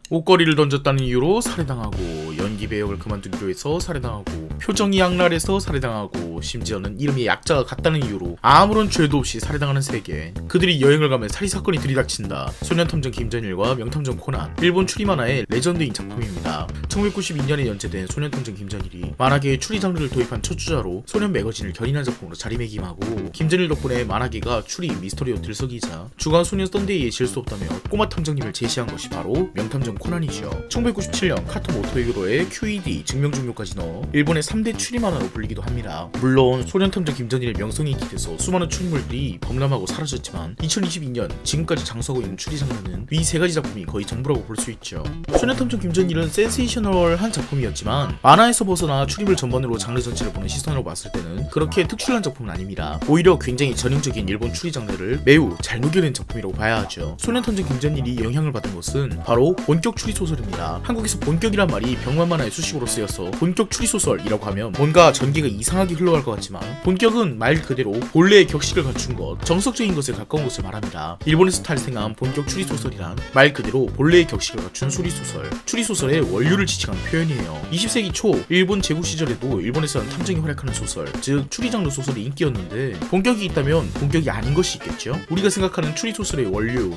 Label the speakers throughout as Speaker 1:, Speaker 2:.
Speaker 1: 옷걸이를 던졌다는 이유로 살해당하고, 연기 배역을 그만두기로 해서 살해당하고, 표정이 악랄해서 살해당하고, 심지어는 이름이 약자가 같다는 이유로 아무런 죄도 없이 살해당하는 세계. 그들이 여행을 가면 살인사건이 들이닥친다. 소년탐정 김전일과 명탐정 코난. 일본 추리 만화의 레전드인 작품입니다. 1992년에 연재된 소년탐정 김전일이 만화계에 추리 장르를 도입한 첫 주자로 소년 매거진을 견인한 작품으로 자리매김하고, 김전일 덕분에 만화계가 추리 미스터리로 들썩이자 주간 소년 썬데이에 질 수 없다며 꼬마 탐정님을 제시한 것이 바로 명탐정 코난이죠. 1997년 카토 모토이로의 QED 증명종료까지 넣어 일본의 3대 추리 만화로 불리기도 합니다. 물론 소년탐정 김전일의 명성이 기대서 수많은 추리물들이 범람하고 사라졌지만 2022년 지금까지 장수하고 있는 추리 장르는 위 세 가지 작품이 거의 전부라고 볼 수 있죠. 소년탐정 김전일은 센세이셔널한 작품이었지만 만화에서 벗어나 추리물 전반으로 장르 전체를 보는 시선으로 봤을 때는 그렇게 특출난 작품은 아닙니다. 오히려 굉장히 전형적인 일본 추리 장르를 매우 잘 녹여낸 작품이라고 봐야 하죠. 소년탐정 김전일이 영향을 받은 것은 바로 본격 추리 소설입니다. 한국에서 본격이란 말이 병만 만화의 수식어로 쓰여서 본격 추리 소설이라고 하면 뭔가 전개가 이상하게 흘러갈 것 같지만, 본격은 말 그대로 본래의 격식을 갖춘 것, 정석적인 것에 가까운 것을 말합니다. 일본에서 탄생한 본격 추리 소설이란 말 그대로 본래의 격식을 갖춘 수리소설, 추리소설의 원류를 지칭하는 표현이에요. 20세기 초 일본 제국 시절에도 일본에서는 탐정이 활약하는 소설, 즉 추리 장르 소설이 인기였는데, 본격이 있다면 본격이 아닌 것이 있겠죠. 우리가 생각하는 추리 소설의 원류,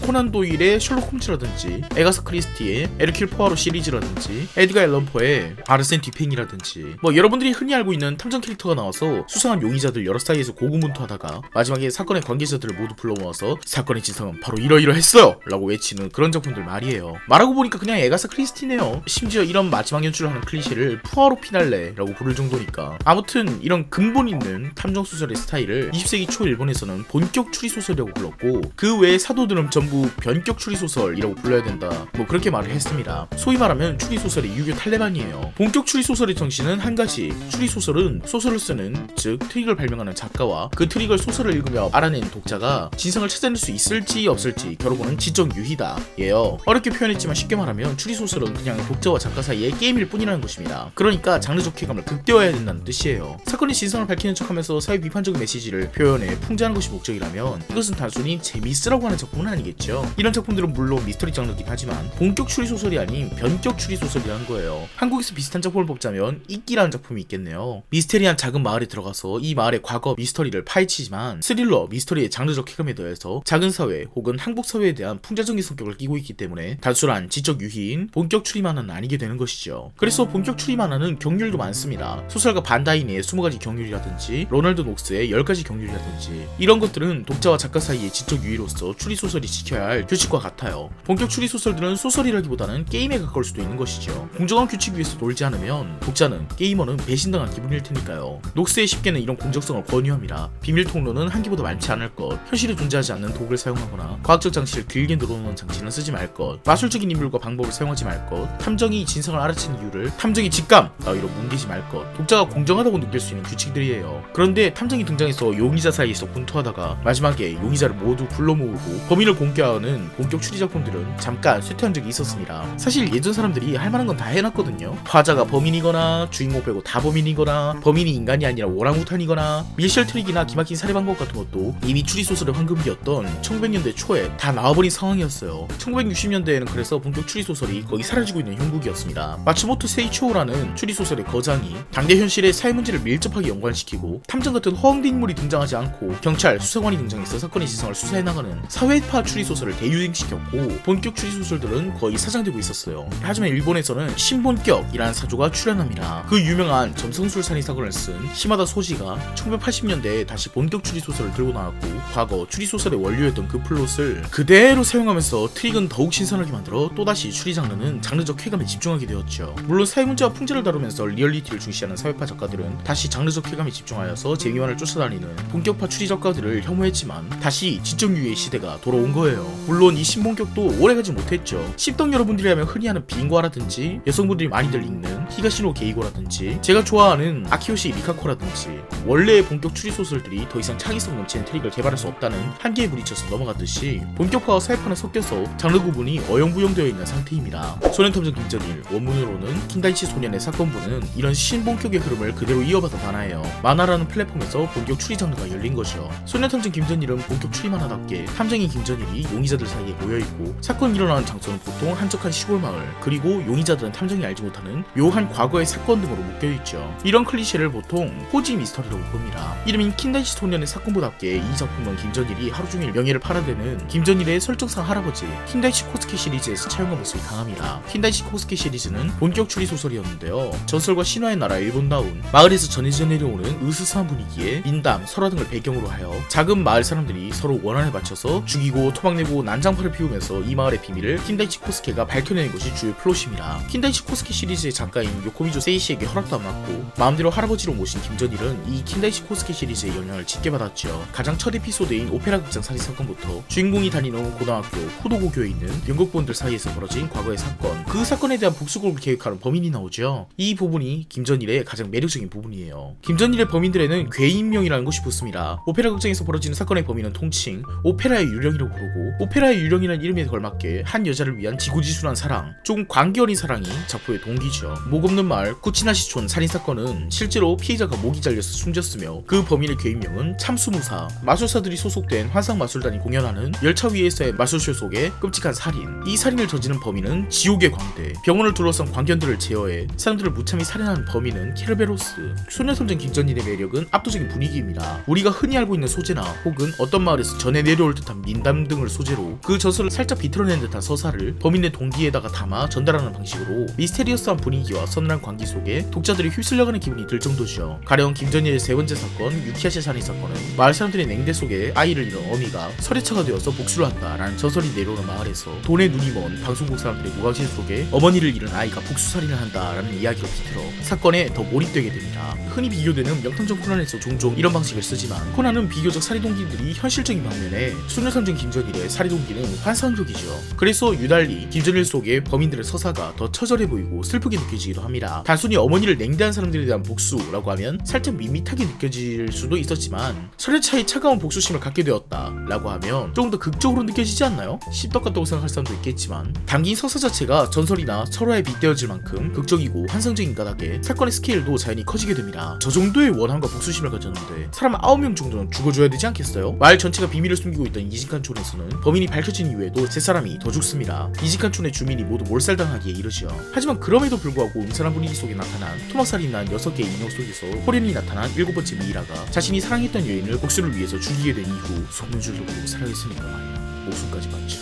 Speaker 1: 코난 도일의 셜록 홈즈라든지, 에가사 크리스티의 에르큘 포아로 시리즈라든지, 에드가 앨런 포의 아르센 듀팽이라든지, 여러분들이 흔히 알고 있는 탐정 캐릭터가 나와서 수상한 용의자들 여러 사이에서 고군분투하다가 마지막에 사건의 관계자들을 모두 불러 모아서 사건의 진상은 바로 이러이러했어요! 라고 외치는 그런 작품들 말이에요. 말하고 보니까 그냥 에가사 크리스티네요. 심지어 이런 마지막 연출을 하는 클리셰를 푸아로 피날레라고 부를 정도니까. 아무튼 이런 근본 있는 탐정 소설의 스타일을 20세기 초 일본에서는 본격 추리 소설이라고 불렀고, 그 외의 사도들은 전부 변격 추리 소설이라고 불러야 된다, 그렇게 말을 했습니다. 소위 말하면 추리 소설의 유교 탈레반이에요. 본격 추리 소설의 정신은 한 가지, 추리 소설은 소설을 쓰는, 즉 트릭을 발명하는 작가와 그 트릭을 소설을 읽으며 알아낸 독자가 진상을 찾아낼 수 있을지 없을지 겨뤄보는 지적 유희다 예요. 어렵게 표현했지만 쉽게 말하면 추리 소설은 그냥 독자와 작가 사이의 게임일 뿐이라는 것입니다. 그러니까 장르적 쾌감을 극대화해야 된다는 뜻이에요. 사건의 진상을 밝히는 척하면서 사회 비판적인 메시지를 표현해 풍자하는 것이 목적이라면 이것은 단순히 재미있으라고 하는 작품은 아니겠죠. 이런 작품들은 물론 미스터리 장르긴 하지만 본격 추리 소설이 아닌 변격 추리 소설이라는 거예요. 한국에서 비슷한 작품을 뽑자면 이끼라는 작품이 있겠네요. 미스테리한 작은 마을에 들어가서 이 마을의 과거 미스터리를 파헤치지만 스릴러 미스터리의 장르적 쾌감에 더해서 작은 사회 혹은 한국 사회에 대한 풍자적인 성격을 띠고 있기 때문에 단순한 지적 유희인 본격 추리 만화는 아니게 되는 것이죠. 그래서 본격 추리 만화는 경률도 많습니다. 소설가 반다이니의 20가지 경률이라든지 로널드 녹스의 10가지 경률이라든지, 이런 것들은 독자와 작가 사이의 지적 유희로서 추리 소설이 지켜야 할 규칙과 같아요. 본격 추리 소설들은 소설이라기보다는 게임에 가까울 수도 있는 것이죠. 공정한 규칙 위에서 놀지 않으면 독자는, 게이머는 배신당한 기분일 테니까요. 녹스의 10개는 이런 공정성을 권유합니다. 비밀 통로는 한 개보다 많지 않을 것, 현실에 존재하지 않는 도구를 사용하거나 과학적 장치를 길게 늘어놓는 장치는 쓰지 말 것, 마술적인 인물과 방법을 사용하지 말 것, 탐정이 진상을 알아채는 이유를 탐정의 직감 따위로 뭉개지 말 것, 독자가 공정하다고 느낄 수 있는 규칙들이에요. 그런데 탐정이 등장해서 용의자 사이에서 분투하다가 마지막에 용의자를 모두 불러 모으고 범인을 공개하는 본격 추리 작품들은 잠깐 쇠퇴한 적이 있었습니다. 사실 예전 사람들이 할 만한 건 다 해놨거든요. 화자가 범인이거나 주인공 빼고 다 범인이거나 범인이 인간이 아니라 오랑우탄이거나 밀실 트릭이나 기막힌 살해 방법 같은 것도 이미 추리 소설의 황금기였던 1900년대 초에 다 나와버린 상황이었어요. 1960년대에는 그래서 본격 추리 소설이 거의 사라지고 있는 형국이었습니다. 마츠모토 세이초라는 추리 소설의 거장이 당대 현실의 사회 문제를 밀접하게 연관시키고 탐정 같은 허황된 인물이 등장하지 않고 경찰, 수사관이 등장해서 사건의 진상을 수사해 나가는 사회파 추리 소설을 대유행시켰고, 본격 추리 소설들은 거의 사장되고 있었어요. 하지만 일본에서는 신본격이라는 사조가 출현합니다. 그 유명한 점성술살인 사건을 쓴 시마다 소지가 1980년대에 다시 본격 추리 소설을 들고 나왔고, 과거 추리 소설의 원류였던 그 플롯을 그대로 사용하면서 트릭은 더욱 신선하게 만들어 또다시 추리 장르는 장르적 쾌감에 집중하게 되었죠. 물론 사회 문제와 풍자를 다루면서 리얼리티를 중시하는 사회파 작가들은 다시 장르적 쾌감에 집중하여서 재미만을 쫓아다니는 본격파 추리 작가들을 혐오했지만 다시 지적 유희의 시대가 돌아온 거예요. 물론 이 신본격도 오래가지 못했죠. 씹덕 여러분들이라면 흔히 하는 빙과라든지 같이 여성분들이 많이들 읽는 히가시노 게이고라든지 제가 좋아하는 아키요시 미카코라든지 원래의 본격 추리 소설들이 더 이상 창의성 넘치는 트릭을 개발할 수 없다는 한계에 부딪혀서 넘어갔듯이 본격파와 사회파는 섞여서 장르 구분이 어영부영되어 있는 상태입니다. 소년탐정 김전일, 원문으로는 킨다이치 소년의 사건부는 이런 신본격의 흐름을 그대로 이어받아 만화예요. 만화라는 플랫폼에서 본격 추리 장르가 열린 거죠. 소년탐정 김전일은 본격 추리 만화답게 탐정인 김전일이 용의자들 사이에 모여있고 사건이 일어나는 장소는 보통 한적한 시골 마을, 그리고 용의자들은 탐정이 알지 못하는 묘한 과거의 사건 등으로 묶여있죠. 이런 클리셰를 보통 호지 미스터리라고 봅니다. 이름인 킨다이치 소년의 사건부답게 이 작품은 김전일이 하루종일 명예를 팔아대는 김전일의 설정상 할아버지 킨다이치 코스케 시리즈에서 차용한 모습이 강합니다. 킨다이치 코스케 시리즈는 본격 추리 소설이었는데요. 전설과 신화의 나라 일본다운 마을에서 전해져 내려오는 으스스한 분위기에 민담, 설화 등을 배경으로 하여 작은 마을 사람들이 서로 원한에 맞춰서 죽이고 토막내고 난장파를 피우면서 이 마을의 비밀을 킨다이치 코스케가 밝혀내는 것이 주요 플롯입니다. 킨다이치 코스케 시리즈의 작가인 요코미조 세이시에게 허락도 안 받고 마음대로 할아버지로 모신 김전일은 이 킨다이치 코스케 시리즈의 영향을 짙게 받았죠. 가장 첫 에피소드인 오페라 극장 살인 사건부터 주인공이 다니는 고등학교 후도고교에 있는 연극부원들 사이에서 벌어진 과거의 사건, 그 사건에 대한 복수극을 계획하는 범인이 나오죠. 이 부분이 김전일의 가장 매력적인 부분이에요. 김전일의 범인들에는 괴인명이라는 것이 붙습니다. 오페라 극장에서 벌어지는 사건의 범인은 통칭 오페라의 유령이라고 부르고, 오페라의 유령이라는 이름에 걸맞게 한 여자를 위한 지고지순한 사랑, 조금 관계 어린 사랑이 작품의 동기죠. 목 없는 마을 쿠치나시촌 살인사건은 실제로 피해자가 목이 잘려서 숨졌으며 그 범인의 괴인명은 참수무사, 마술사들이 소속된 환상마술단이 공연하는 열차 위에서의 마술쇼 속의 끔찍한 살인. 이 살인을 저지른 범인은 지옥의 광대, 병원을 둘러싼 광견들을 제어해 사람들을 무참히 살인하는 범인은 케르베로스. 소녀탐정 김전일의 매력은 압도적인 분위기입니다. 우리가 흔히 알고 있는 소재나 혹은 어떤 마을에서 전해 내려올 듯한 민담 등을 소재로 그 전설을 살짝 비틀어낸 듯한 서사를 범인의 동기에다가 담아 전달하는 방식으로 미스테리어스한 분위기와 서늘한 광기 속에 독자들이 휩쓸려가는 기분이 들 정도죠. 가령 김전일의 세 번째 사건 유키아시 살인 사건은 마을 사람들의 냉대 속에 아이를 잃은 어미가 설애차가 되어서 복수를 한다라는 전설이 내려오는 마을에서 돈에 눈이 먼 방송국 사람들의 무관심 속에 어머니를 잃은 아이가 복수살인을 한다라는 이야기로 비틀어 사건에 더 몰입되게 됩니다. 흔히 비교되는 명탐정 코난에서 종종 이런 방식을 쓰지만 코난은 비교적 살인 동기들이 현실적인 반면에 소녀탐정 김전일의 살인 동기는 환상적이죠. 그래서 유달리 김전일 속의 범인들의 서사가 더 처절해 보이고 슬프게 느껴지기도 합니다. 단순히 어머니를 냉대한 사람들에 대한 복수라고 하면 살짝 밋밋하게 느껴질 수도 있었지만 설애차의 차가운 복수심을 갖게 되었다 라고 하면 조금 더 극적으로 느껴지지 않나요? 씹덕 같다고 생각할 사람도 있겠지만 담긴 서사 자체가 전설이나 설화에 빗대어질 만큼 극적이고 환상적인 까닭에 사건의 스케일도 자연히 커지게 됩니다. 저 정도의 원한과 복수심을 가졌는데 사람 9명 정도는 죽어줘야 되지 않겠어요? 마을 전체가 비밀을 숨기고 있던 이진칸촌에서는 범인이 밝혀진 이후에도 3사람이 더 죽습니다. 이진칸촌의 주민이 모두 몰살당하기에 이르죠. 하지만 그럼에도 불구하고 음산한 분위기 속에 나타난 토막살이 난 6개의 인형 속에서 호련이 나타난 7번째 미이라가 자신이 사랑했던 여인을 복수를 위해서 죽이게 된 이후 속는 줄도 모르고 사랑했으니까 말이야 목숨까지 바쳐.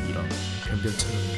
Speaker 1: 이런 변변찮은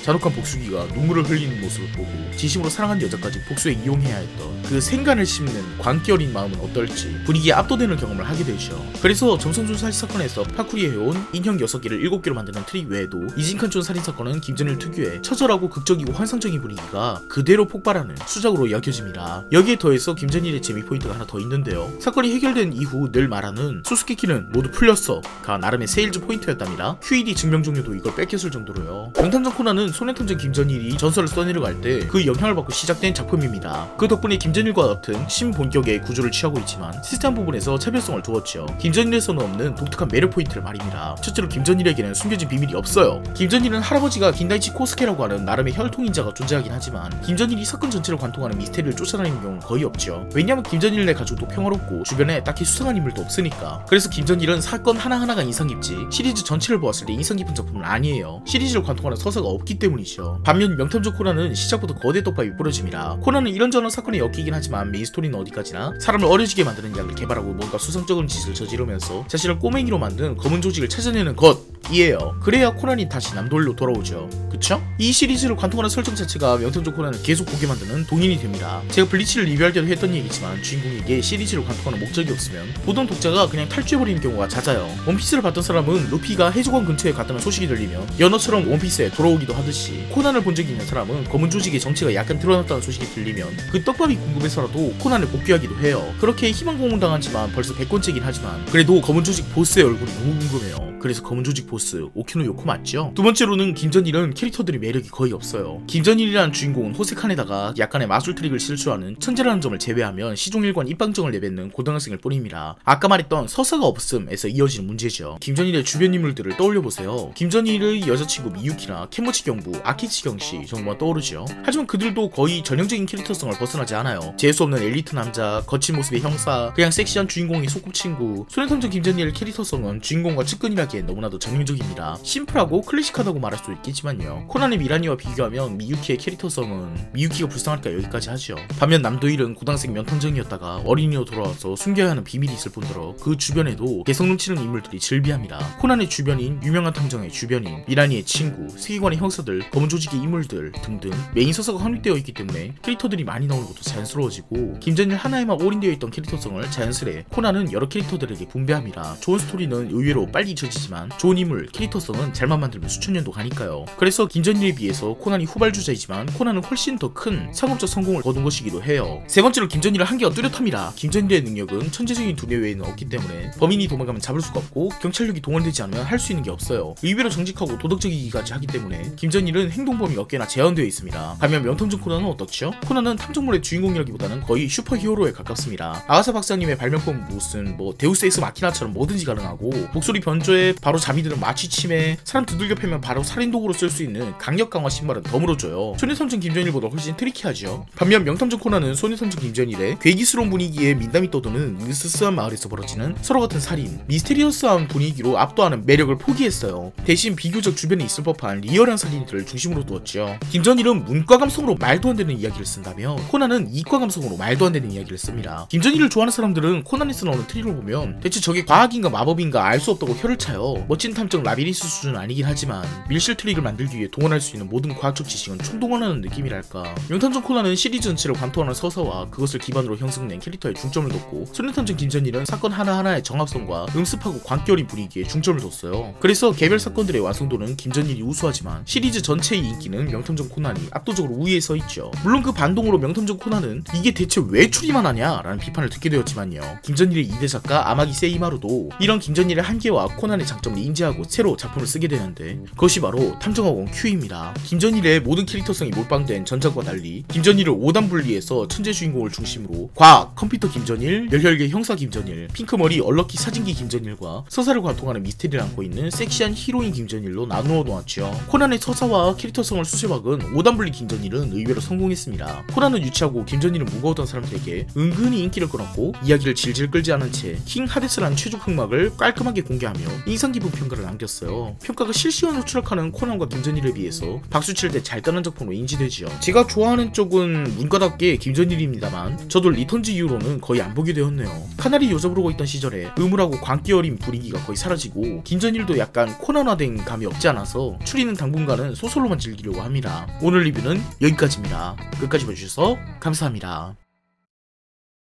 Speaker 1: 잔혹한 복수기가 눈물을 흘리는 모습을 보고 진심으로 사랑한 여자까지 복수에 이용해야 했던 그 생간을 씹는 광기 어린 마음은 어떨지 분위기에 압도되는 경험을 하게 되죠. 그래서 점성준 살인사건에서 파쿠리에 해온 인형 6개를 7개로 만드는 트릭 외에도 이진칸촌 살인사건은 김전일 특유의 처절하고 극적이고 환상적인 분위기가 그대로 폭발하는 수작으로 여겨집니다. 여기에 더해서 김전일의 재미 포인트가 하나 더 있는데요. 사건이 해결된 이후 늘 말하는 수수께끼는 모두 풀렸어가 나름의 세일즈 포인트였답니다. QED 증명 종료도 이걸 뺏겼을 정도로요. 명탐정 코난은 소년탐정 김전일이 전설을 써내려갈 때 그 영향을 받고 시작된 작품입니다. 그 덕분에 김전일과 같은 신본격의 구조를 취하고 있지만 시스템 부분에서 차별성을 두었죠. 김전일에서는 없는 독특한 매력 포인트를 말입니다. 첫째로 김전일에게는 숨겨진 비밀이 없어요. 김전일은 할아버지가 긴다이치 코스케라고 하는 나름의 혈통인자가 존재하긴 하지만 김전일이 사건 전체를 관통하는 미스테리를 쫓아다니는 경우는 거의 없죠. 왜냐하면 김전일의 가족도 평화롭고 주변에 딱히 수상한 인물도 없으니까. 그래서 김전일은 사건 하나하나가 인상 깊지 시리즈 전체를 보았을 때 인상 깊은 작품은 아니에요. 시리즈를 관통하는 서사가 없기 때문이죠. 반면 명탐정 코난은 시작부터 거대 떡밥이 뿌려집니다. 코난은 이런저런 사건에 엮이긴 하지만 메인 스토리는 어디까지나 사람을 어려지게 만드는 약을 개발하고 뭔가 수상쩍은 짓을 저지르면서 자신을 꼬맹이로 만든 검은 조직을 찾아내는 것이에요. 그래야 코난이 다시 남돌로 돌아오죠. 그쵸? 이 시리즈를 관통하는 설정 자체가 명탐정 코난을 계속 보게 만드는 동인이 됩니다. 제가 블리치를 리뷰할 때도 했던 얘기지만 주인공에게 시리즈를 관통하는 목적이 없으면 보던 독자가 그냥 탈주해버리는 경우가 잦아요. 원피스를 봤던 사람은 루피가 해적원 근처에 갔다는 소식이 들리면 연어처럼 원피스에 돌아오기도 하듯이 코난을 본 적이 있는 사람은 검은 조직의 정체가 약간 드러났다는 소식이 들리면 그 떡밥이 궁금해서라도 코난을 복귀하기도 해요. 그렇게 희망 고문 당하지만 벌써 100권째긴 하지만 그래도 검은 조직 보스의 얼굴이 너무 궁금해요. 그래서 검은 조직 보스 오키노 요코 맞죠? 두 번째로는 김전일은 캐릭터들이 매력이 거의 없어요. 김전일이라는 주인공은 호색한에다가 약간의 마술 트릭을 실수하는 천재라는 점을 제외하면 시종일관 입방정을 내뱉는 고등학생일 뿐입니다. 아까 말했던 서사가 없음에서 이어지는 문제죠. 김전일의 주변 인물들을 떠올려보세요. 김전일의 여자친구 미유키나 캔모치 경부, 아키치 경씨 정도만 떠오르죠. 하지만 그들도 거의 전형적인 캐릭터성을 벗어나지 않아요. 재수없는 엘리트 남자, 거친 모습의 형사, 그냥 섹시한 주인공의 소꿉친구. 소년탐정 김전일의 캐릭터성은 주인공과 측근이라기엔 너무나도 전형적입니다. 심플하고 클래식하다고 말할 수 있겠지만요. 코난의 미라니와 비교하면 미유키의 캐릭터성은 미유키가 불쌍할까 여기까지 하죠. 반면 남도일은 고등학생 명탐정이었다가 어린이로 돌아와서 숨겨야 하는 비밀이 있을 뿐더러 그 주변에도 개성 넘치는 인물들이 즐비합니다. 코난의 주변인, 유명한 탐정의 주변인, 미라니의 친구, 세계관의 형사들, 검은 조직의 인물들 등등 메인 서사가 확립되어 있기 때문에 캐릭터들이 많이 나오는 것도 자연스러워지고 김전일 하나에만 올인되어 있던 캐릭터성을 자연스레 코난은 여러 캐릭터들에게 분배합니다. 좋은 스토리는 의외로 빨리 잊혀지지만 좋은 인물, 캐릭터성은 잘만 만들면 수천 년도 가니까요. 그래서 김전일에 비해서 코난이 후발주자이지만 코난은 훨씬 더 큰 상업적 성공을 거둔 것이기도 해요. 세 번째로 김전일의 한계가 뚜렷합니다. 김전일의 능력은 천재적인 두뇌 외에는 없기 때문에 범인이 도망가면 잡을 수가 없고 경찰력이 동원되지 않으면 할 수 있는 게 없어요. 의외로 정직하고 도덕적이기까지 하기 때문에 김전일은 행동 범위가 꽤나 제한되어 있습니다. 반면 명탐정 코난은 어떻죠? 코난은 탐정물의 주인공이라기보다는 거의 슈퍼히어로에 가깝습니다. 아가사 박사님의 발명품 무슨 데우스 엑스 마키나처럼 뭐든지 가능하고 목소리 변조에 바로 잠이 드는 마취 침에 사람 두들겨 패면 바로 살인도구로 쓸 수 있는 강력 강화 신발은 덤으로줘요. 소녀탐정 김전일보다 훨씬 트리키하죠. 반면 명탐정 코난은 소녀탐정 김전일의 괴기스러운 분위기에 민담이 떠도는 으스스한 마을에서 벌어지는 서로 같은 살인, 미스테리어스한 분위기로 압도하는 매력을 포기했어요. 대신 비교적 주변에 있을 법한 리얼한 살인들을 중심으로 두었죠. 김전일은 문과 감성으로 말도 안 되는 이야기를 쓴다며 코난은 이과 감성으로 말도 안 되는 이야기를 씁니다. 김전일을 좋아하는 사람들은 코난에서 나오는 트릭을 보면 대체 저게 과학인가 마법인가 알 수 없다고 혀를 차요. 멋진 탐정 라비리스 수준은 아니긴 하지만 밀실 트릭을 만들기 위해 동원할 수 있는 모든 과학적 지식은 총동원하는 느낌이랄까. 명탐정 코난은 시리즈 전체를 관통하는 서사와 그것을 기반으로 형성된 캐릭터에 중점을 뒀고 소년탐정 김전일은 사건 하나하나의 정합성과 음습하고 광기 어린 분위기에 중점을 뒀어요. 그래서 개별 사건들의 완성도는 김전일이 우수하지만 시리즈 전체의 인기는 명탐정 코난이 압도적으로 우위에 서 있죠. 물론 그 반동으로 명탐정 코난은 이게 대체 왜 추리만 하냐 라는 비판을 듣게 되었지만요. 김전일의 2대 작가 아마기 세이마루도 이런 김전일의 한계와 코난의 장점을 인지하고 새로 작품을 쓰게 되는데 그것이 바로 탐정학원 Q입니다. 김전일의 모든 캐릭터성이 몰빵된 전작과 달리 김전일을 5단 분리해서 천재 주인공을 중심으로 과학, 컴퓨터 김전일, 열혈계 형사 김전일, 핑크머리 얼럭키 사진기 김전일과 서사를 관통하는 미스테리를 안고 있는 섹시한 히로인 김전일로 나누어 놓았죠. 코난의 서사와 캐릭터성을 수세박은 5단 분리 김전일은 의외로 성공했습니다. 코난은 유치하고 김전일은 무거웠던 사람들에게 은근히 인기를 끌었고 이야기를 질질 끌지 않은 채 킹 하데스라는 최종 흑막을 깔끔하게 공개하며 인상 깊은 평가를 남겼어요. 평가가 실시간으로 추락하는 코난과 김전일에 비해서 박수 칠 때 잘 따는 작품으로 인지되지요. 제가 좋아하는 쪽은 문과답게 김전일입니다만 저도 리턴즈 이후로는 거의 안 보게 되었네요. 카나리 여자 부르고 있던 시절에 음울하고 광기 어린 분위기가 거의 사라지고 김전일도 약간 코난화된 감이 없지 않아서 추리는 당분간은 소설로만 즐기려고 합니다. 오늘 리뷰는 여기까지입니다. 끝까지 봐주셔서 감사합니다.